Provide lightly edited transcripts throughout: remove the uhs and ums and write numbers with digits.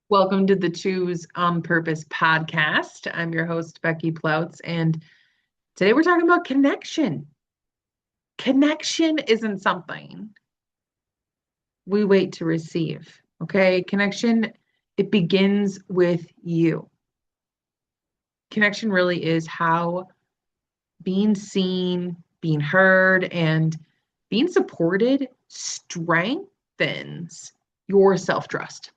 Welcome to the Choose on Purpose podcast. I'm your host, Becky Ploutz, and today we're talking about connection. Connection isn't something we wait to receive, okay? Connection, it begins with you. Connection really is how being seen, being heard, and being supported strengthens your self-trust.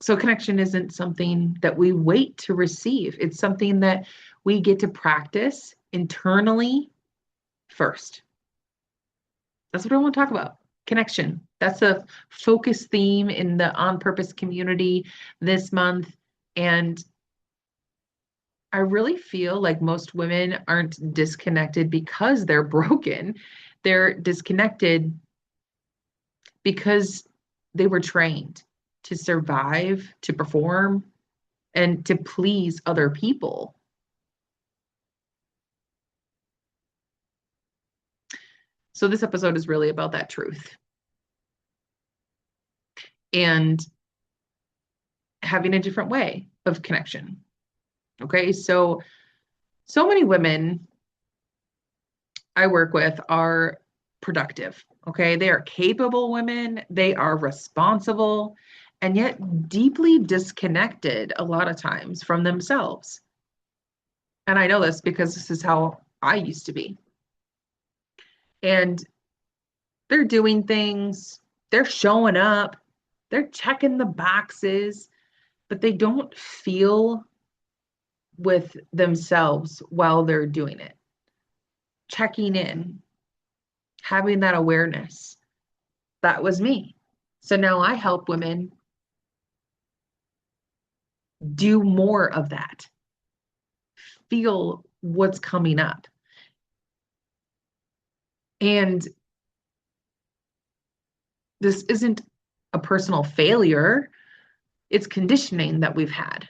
So connection isn't something that we wait to receive. It's something that we get to practice internally first. That's what I want to talk about. Connection. That's a focus theme in the On Purpose community this month. And I really feel like most women aren't disconnected because they're broken. They're disconnected because they were trained to survive, to perform, and to please other people. So this episode is really about that truth and having a different way of connection. Okay. So many women I work with are productive. Okay. They are capable women. They are responsible and yet deeply disconnected a lot of times from themselves. And I know this because this is how I used to be. And they're doing things, they're showing up, they're checking the boxes, but they don't feel with themselves while they're doing it. Checking in, having that awareness. That was me. So now I help women do more of that, feel what's coming up. And this isn't a personal failure, it's conditioning that we've had.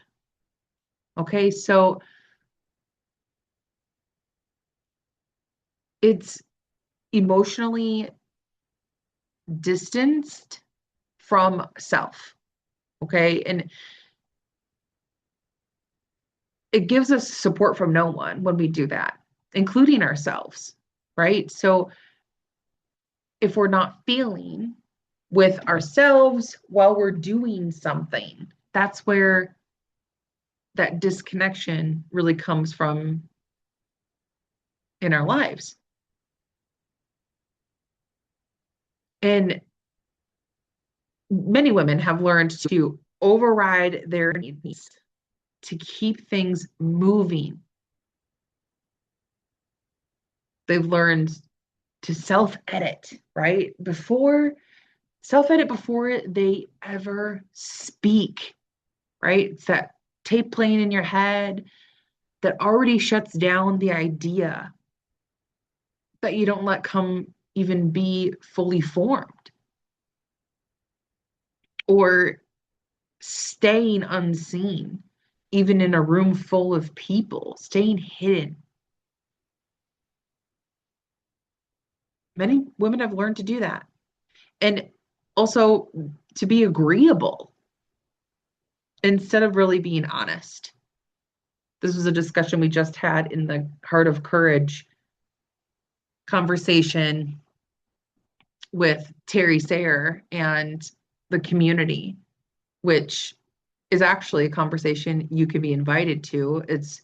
Okay, so it's emotionally distanced from self. Okay, and it gives us support from no one when we do that, including ourselves, right? So if we're not feeling with ourselves while we're doing something, that's where that disconnection really comes from in our lives. And many women have learned to override their needs to keep things moving. They've learned to self-edit, right? Self-edit before they ever speak, right? It's that tape playing in your head that already shuts down the idea that you don't let come even be fully formed, or staying unseen, even in a room full of people, staying hidden. Many women have learned to do that. And also to be agreeable instead of really being honest. This was a discussion we just had in the Heart of Courage conversation with Terry Sayer and the community, which is actually a conversation you can be invited to. It's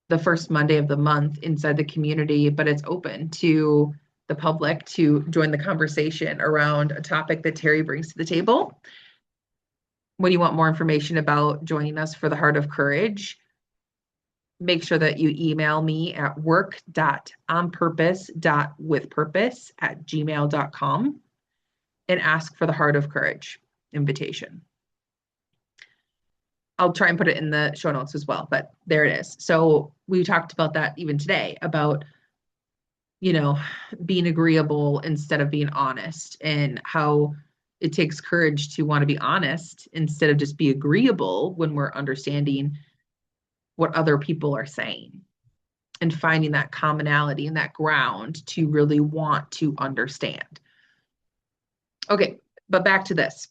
the first Monday of the month inside the community, but it's open to the public to join the conversation around a topic that Terry brings to the table. When you want more information about joining us for the Heart of Courage, make sure that you email me at work.onpurpose.withpurpose@gmail.com and ask for the Heart of Courage invitation. I'll try and put it in the show notes as well, but there it is. So we talked about that even today about, being agreeable instead of being honest, and how it takes courage to want to be honest instead of just be agreeable when we're understanding what other people are saying and finding that commonality and that ground to really want to understand. Okay, But back to this,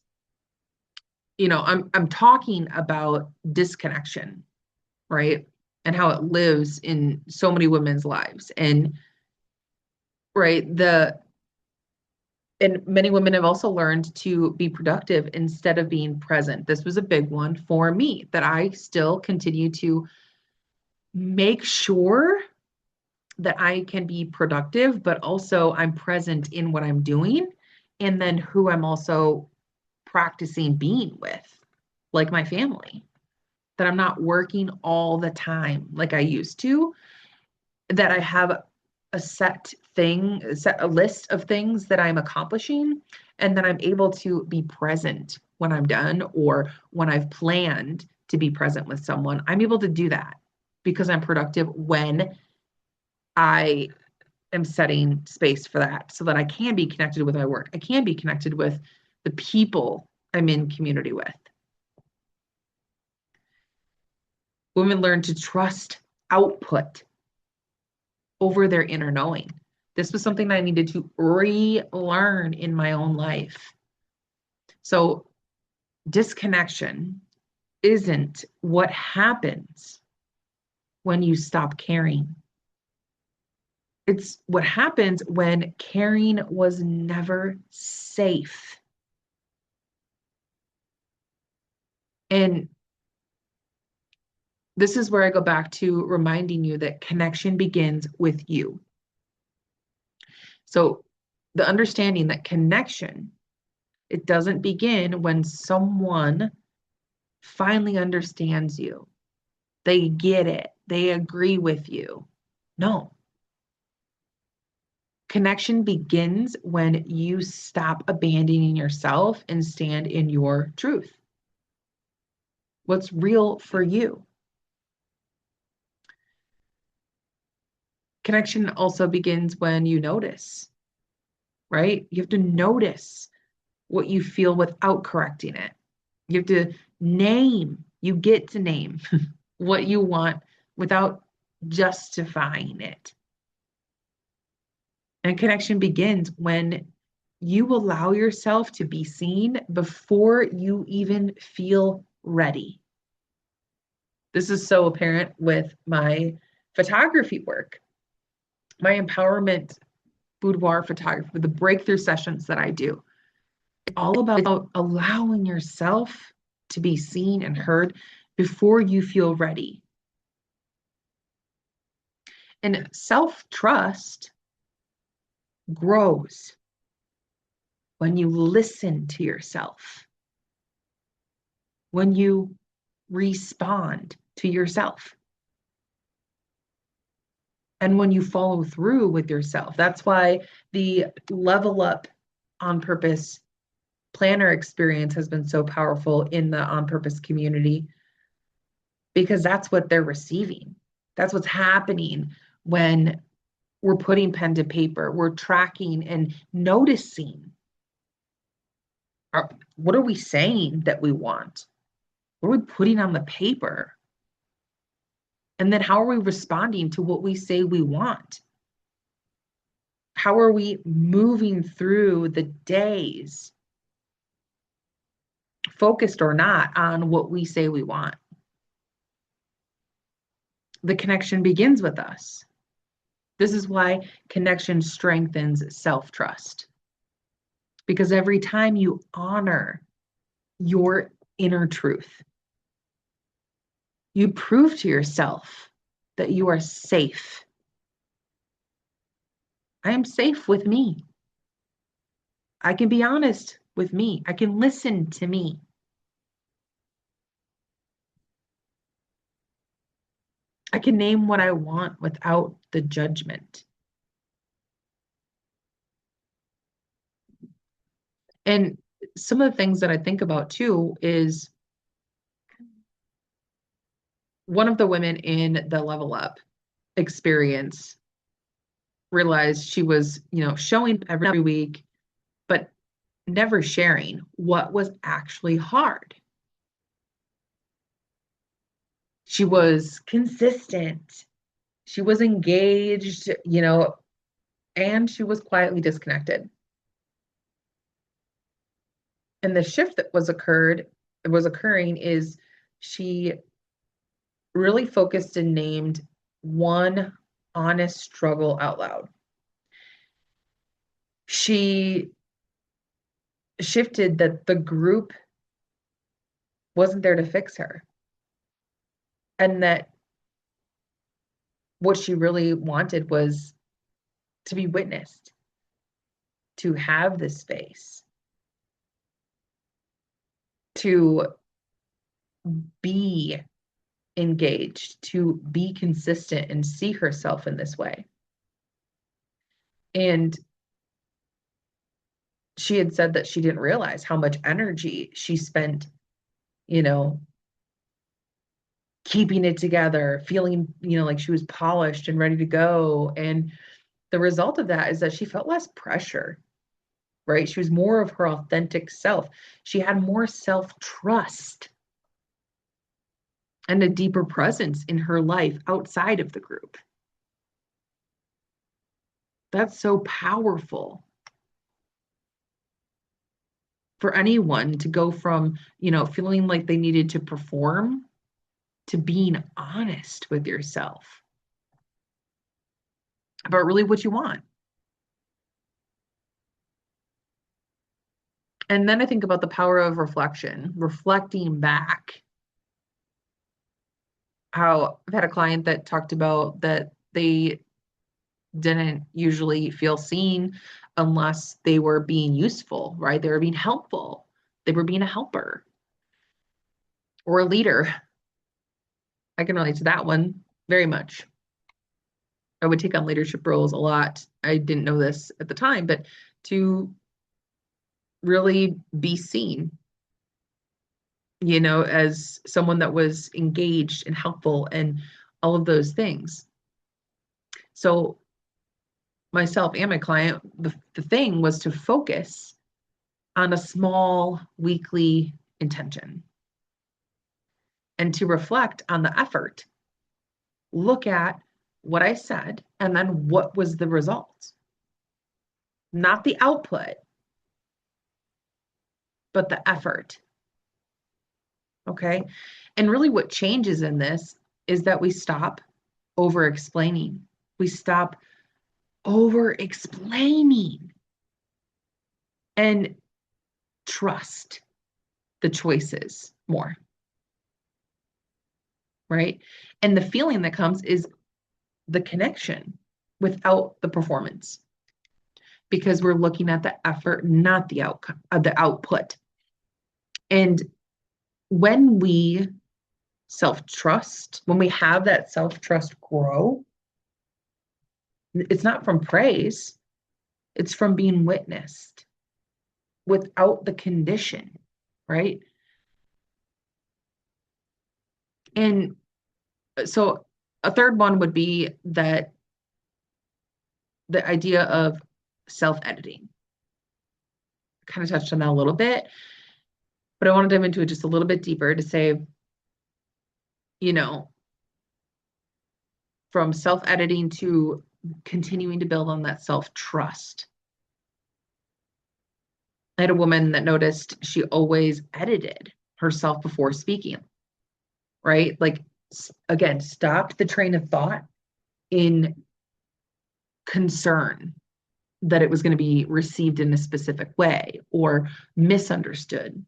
I'm talking about disconnection, right? And how it lives in so many women's lives. And right, and many women have also learned to be productive instead of being present. This was a big one for me that I still continue to make sure that I can be productive, but also I'm present in what I'm doing and then who I'm also practicing being with, like my family, that I'm not working all the time like I used to, that I have a list of things that I'm accomplishing, and then I'm able to be present when I'm done or when I've planned to be present with someone. I'm able to do that because I'm productive when I am setting space for that so that I can be connected with my work. I can be connected with the people I'm in community with. Women learn to trust output over their inner knowing. This was something I needed to relearn in my own life. So, disconnection isn't what happens when you stop caring. It's what happens when caring was never safe. And this is where I go back to reminding you that connection begins with you. So, the understanding that connection, it doesn't begin when someone finally understands you. They get it. They agree with you. No. Connection begins when you stop abandoning yourself and stand in your truth. What's real for you? Connection also begins when you notice, right? You have to notice what you feel without correcting it. You have to you get to name what you want without justifying it. And connection begins when you allow yourself to be seen before you even feel ready. This is so apparent with my photography work, my empowerment boudoir photography, the breakthrough sessions that I do. It's all about allowing yourself to be seen and heard before you feel ready. And self-trust grows when you listen to yourself, when you respond to yourself, and when you follow through with yourself. That's why the Level Up on Purpose planner experience has been so powerful in the On Purpose community, because that's what they're receiving. That's what's happening when we're putting pen to paper, we're tracking and noticing. What are we saying that we want? What are we putting on the paper? And then how are we responding to what we say we want? How are we moving through the days, focused or not, on what we say we want? The connection begins with us. This is why connection strengthens self-trust. Because every time you honor your inner truth, you prove to yourself that you are safe. I am safe with me. I can be honest with me. I can listen to me. I can name what I want without the judgment. And some of the things that I think about too is one of the women in the Level Up experience realized she was, showing every week, but never sharing what was actually hard. She was consistent. She was engaged, and she was quietly disconnected. And the shift that was occurring is she really focused and named one honest struggle out loud. She shifted that the group wasn't there to fix her, and that what she really wanted was to be witnessed, to have this space, to be engaged, to be consistent and see herself in this way. And she had said that she didn't realize how much energy she spent, you know, keeping it together, feeling, like she was polished and ready to go. And the result of that is that she felt less pressure, right? She was more of her authentic self. She had more self-trust and a deeper presence in her life outside of the group. That's so powerful for anyone to go from, feeling like they needed to perform to being honest with yourself about really what you want. And then I think about the power of reflection, reflecting back. How I've had a client that talked about that they didn't usually feel seen unless they were being useful, right? They were being helpful. They were being a helper or a leader. I can relate to that one very much. I would take on leadership roles a lot. I didn't know this at the time, but to really be seen, as someone that was engaged and helpful and all of those things. So myself and my client, the thing was to focus on a small weekly intention and to reflect on the effort. Look at what I said and then what was the result? Not the output, but the effort. Okay. And really, what changes in this is that we stop over explaining. We stop over explaining and trust the choices more. Right. And the feeling that comes is the connection without the performance, because we're looking at the effort, not the outcome, the output. And when we self-trust, when we have that self-trust grow, it's not from praise, it's from being witnessed without the condition, right? And so a third one would be that the idea of self-editing. I kind of touched on that a little bit, but I want to dive into it just a little bit deeper to say, from self-editing to continuing to build on that self-trust. I had a woman that noticed she always edited herself before speaking, right? Like, again, stopped the train of thought in concern that it was going to be received in a specific way or misunderstood.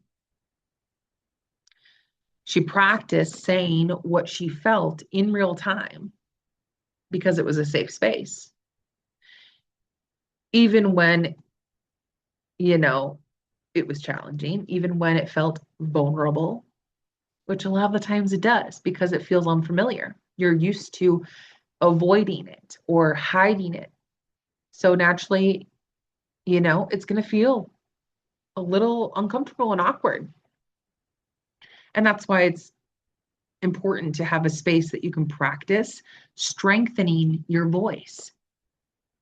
She practiced saying what she felt in real time because it was a safe space. Even when, it was challenging, even when it felt vulnerable, which a lot of the times it does because it feels unfamiliar. You're used to avoiding it or hiding it. So naturally, it's going to feel a little uncomfortable and awkward. And that's why it's important to have a space that you can practice strengthening your voice,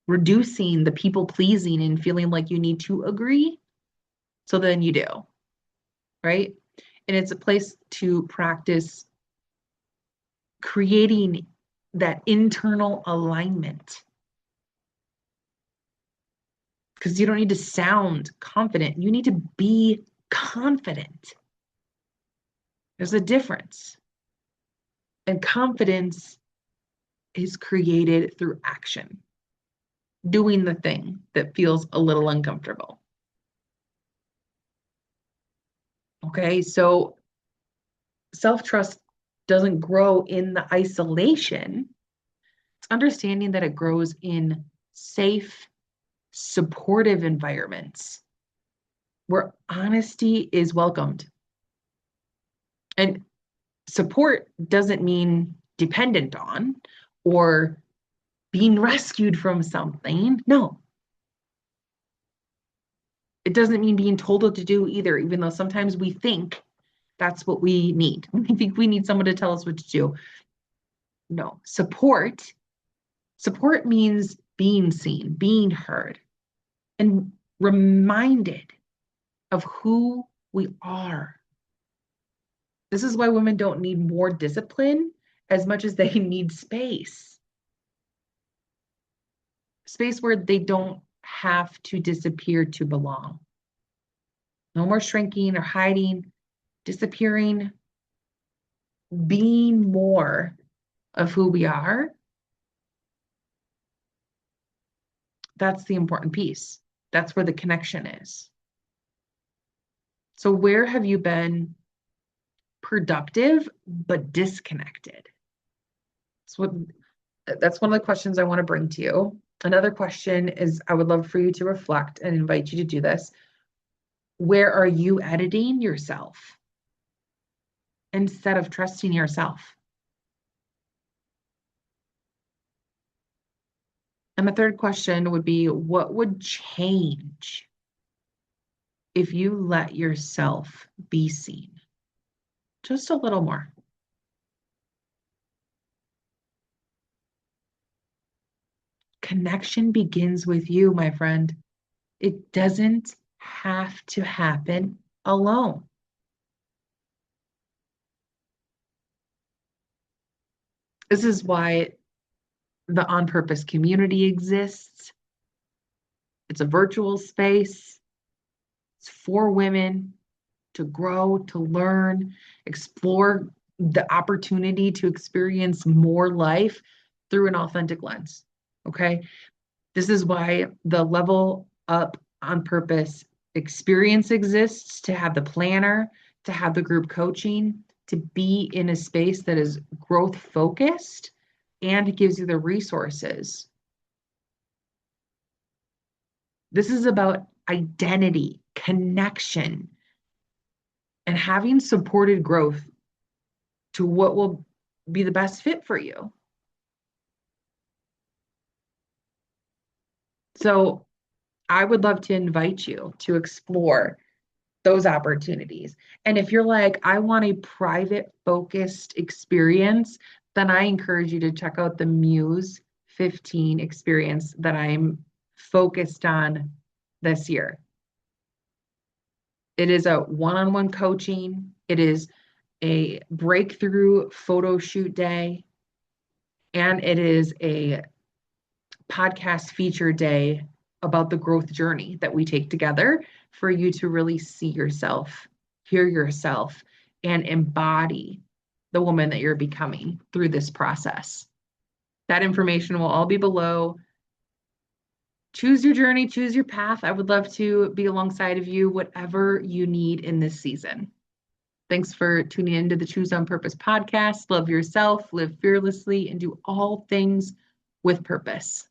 reducing the people pleasing and feeling like you need to agree. So then you do, right? And it's a place to practice creating that internal alignment. Because you don't need to sound confident. You need to be confident. There's a difference. And confidence is created through action, doing the thing that feels a little uncomfortable. Okay, so self-trust doesn't grow in the isolation. It's understanding that it grows in safe, supportive environments where honesty is welcomed. And support doesn't mean dependent on or being rescued from something. No, it doesn't mean being told what to do either, even though sometimes we think that's what we need. We think we need someone to tell us what to do. No, support means being seen, being heard, and reminded of who we are. This is why women don't need more discipline as much as they need space. Space where they don't have to disappear to belong. No more shrinking or hiding, disappearing, being more of who we are. That's the important piece. That's where the connection is. So, where have you been productive but disconnected? That's one of the questions I want to bring to you. Another question is I would love for you to reflect and invite you to do this. Where are you editing yourself instead of trusting yourself? And the third question would be, what would change if you let yourself be seen? Just a little more. Connection begins with you, my friend. It doesn't have to happen alone. This is why the On Purpose community exists. It's a virtual space. It's for women to grow, to learn, explore the opportunity to experience more life through an authentic lens. Okay. This is why the Level Up On Purpose experience exists, to have the planner, to have the group coaching, to be in a space that is growth focused and gives you the resources. This is about identity, connection, and having supported growth to what will be the best fit for you. So I would love to invite you to explore those opportunities. And if you're like, I want a private focused experience, then I encourage you to check out the Muse 15 experience that I'm focused on this year. It is a one-on-one coaching. It is a breakthrough photo shoot day. And it is a podcast feature day about the growth journey that we take together for you to really see yourself, hear yourself, and embody the woman that you're becoming through this process. That information will all be below. Choose your journey, choose your path. I would love to be alongside of you, whatever you need in this season. Thanks for tuning into the Choose on Purpose podcast. Love yourself, live fearlessly, and do all things with purpose.